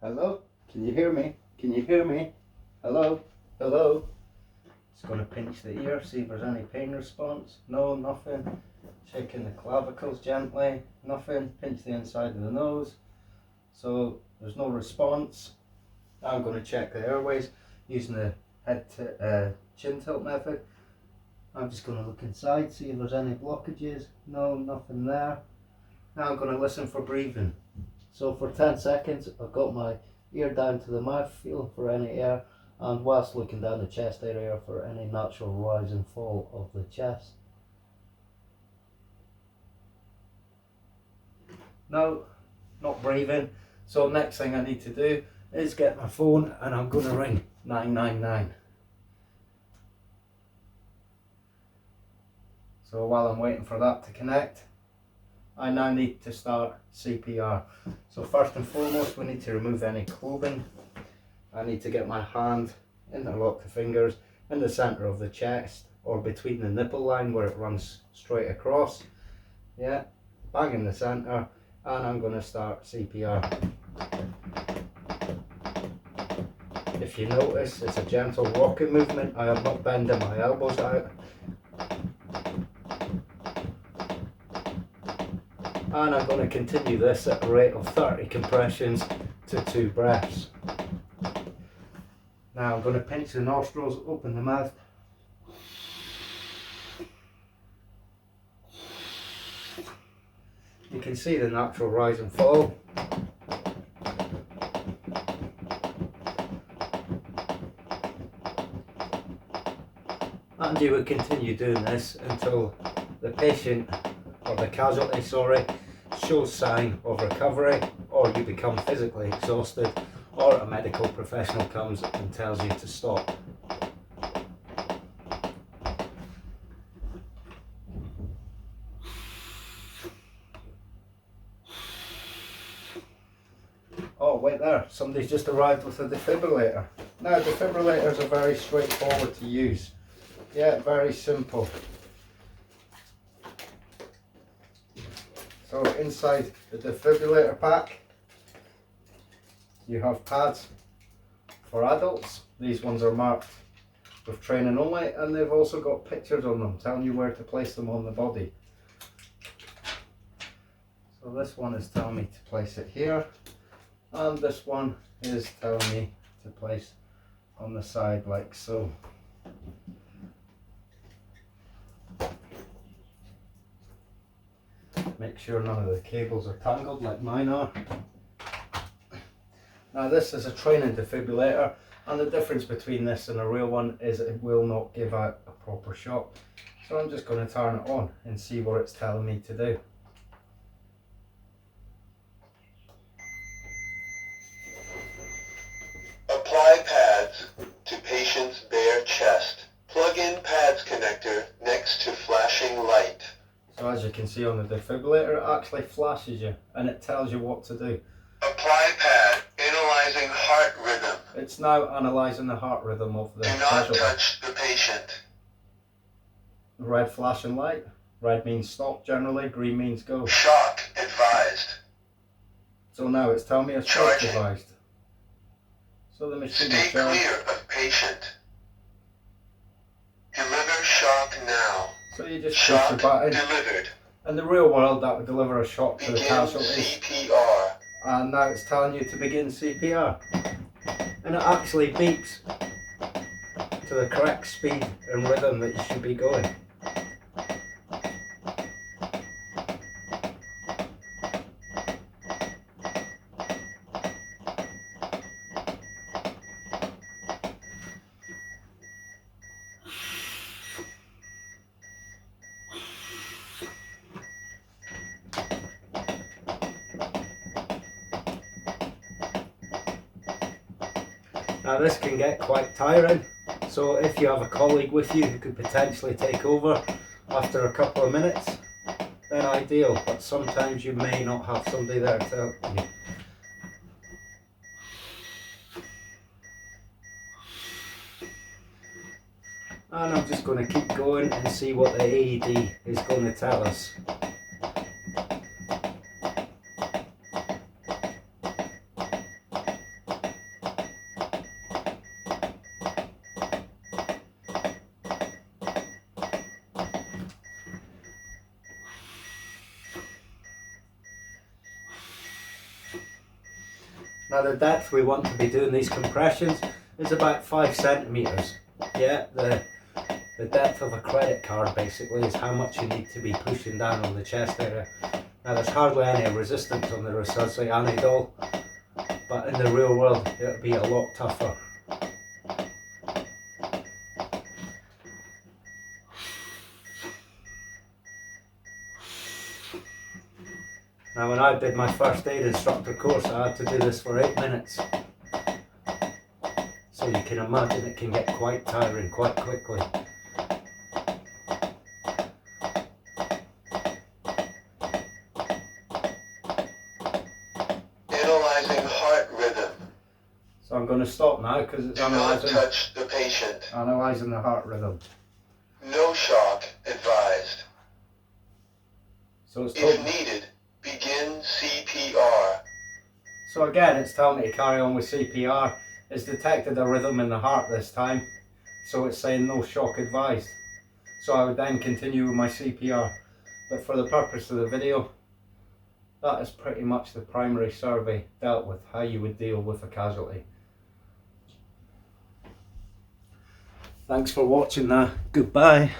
Hello? Can you hear me? Can you hear me? Hello? Hello? Just going to pinch the ear, see if there's any pain response. No, nothing. Shaking the clavicles gently. Nothing. Pinch the inside of the nose. So there's no response. Now I'm going to check the airways using the head to chin tilt method. I'm just going to look inside, see if there's any blockages. No, nothing there. Now I'm going to listen for breathing. So for 10 seconds I've got my ear down to the mouth, feeling for any air, and whilst looking down the chest area for any natural rise and fall of the chest. No, not breathing. So next thing I need to do is get my phone and I'm going to ring 999. So while I'm waiting for that to connect, I now need to start CPR. So first and foremost, we need to remove any clothing. I need to get my hand, interlock the fingers in the centre of the chest or between the nipple line where it runs straight across. Yeah, bang in the centre, and I'm going to start CPR. If you notice, it's a gentle rocking movement. I am not bending my elbows out. And I'm going to continue this at a rate of 30 compressions to 2 breaths. Now I'm going to pinch the nostrils, open the mouth. You can see the natural rise and fall. And you would continue doing this until the patient, or the casualty, shows sign of recovery, or you become physically exhausted, or a medical professional comes and tells you to stop. Oh, wait there, somebody's just arrived with a defibrillator. Now, defibrillators are very straightforward to use. Yeah, very simple. So inside the defibrillator pack, you have pads for adults. These ones are marked with training only, and they've also got pictures on them telling you where to place them on the body. So this one is telling me to place it here, and this one is telling me to place on the side like so. Make sure none of the cables are tangled like mine are. Now this is a training defibrillator, and the difference between this and a real one is it will not give out a proper shock. So I'm just going to turn it on and see what it's telling me to do. Apply pads to patient's bare chest. Plug in pads connector next to flashing light. So as you can see on the defibrillator, it actually flashes you and it tells you what to do. Apply pad, analyzing heart rhythm. It's now analysing the heart rhythm of the Do not casualty. touch the patient. Red flashing light. Red means stop generally, green means go. Shock advised. So now it's telling me a shock Charging. advised. So the machine Stay is charged. clear of patient. Deliver shock now. So you just push Shock the button. delivered. In the real world, that would deliver a shock to the Begin casualties. CPR. And now it's telling you to begin CPR. And it actually beeps to the correct speed and rhythm that you should be going. Now this can get quite tiring, so if you have a colleague with you who could potentially take over after a couple of minutes, then ideal, but sometimes you may not have somebody there to help you. And I'm just going to keep going and see what the AED is going to tell us. Now the depth we want to be doing these compressions is about 5 centimeters. Yeah, the depth of a credit card basically is how much you need to be pushing down on the chest area. Now there's hardly any resistance on the resuscitanidol, but in the real world it'll be a lot tougher. Now when I did my first aid instructor course I had to do this for 8 minutes. So you can imagine it can get quite tiring quite quickly. Analyzing heart rhythm. So I'm going to stop now because it's Do not touch the patient. analysing the heart rhythm. No shock advised. So it's If needed, begin CPR. So again, it's telling me to carry on with CPR. It's detected a rhythm in the heart this time, so it's saying no shock advised. So I would then continue with my CPR. But for the purpose of the video, that is pretty much the primary survey dealt with, how you would deal with a casualty. Thanks for watching that. Goodbye.